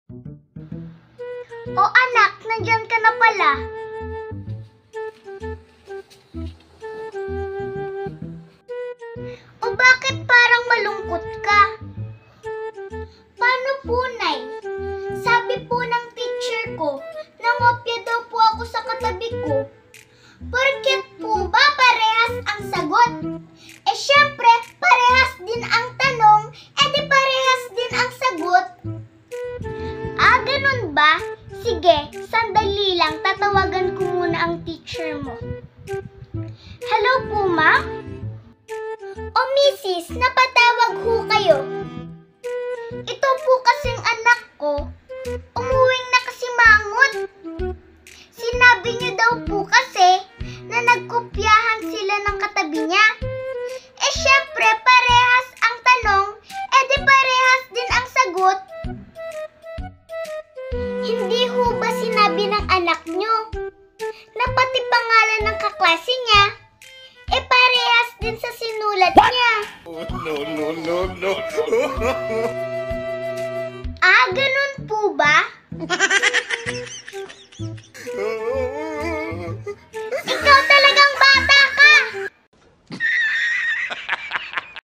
O anak, nandyan ka na pala. O bakit parang malungkot ka? Paano po, Nay? Sabi po ng teacher ko, nangopya daw po ako sa katabi ko. Porket po ba parehas ang sagot? Eh syempre, parehas din ang tanong, di parehas din ang sagot. Ah, ganun ba? Sige, sandali lang, tatawagan ko muna ang teacher mo. Hello po, ma'am? O misis, napatawag ho kayo. Ito po kasing anak ko, umuwing nakasimangot. Sinabi niyo daw po kasi na nagkopyahan sila ng katabi niya. Eh syempre, parehas ang tanong, di parehas din ang sagot. Hindi ho ba sinabi ng anak niyo na pati pangalan ng kaklase niya, parehas din sa sinulat niya? No. Ah, ganun po ba?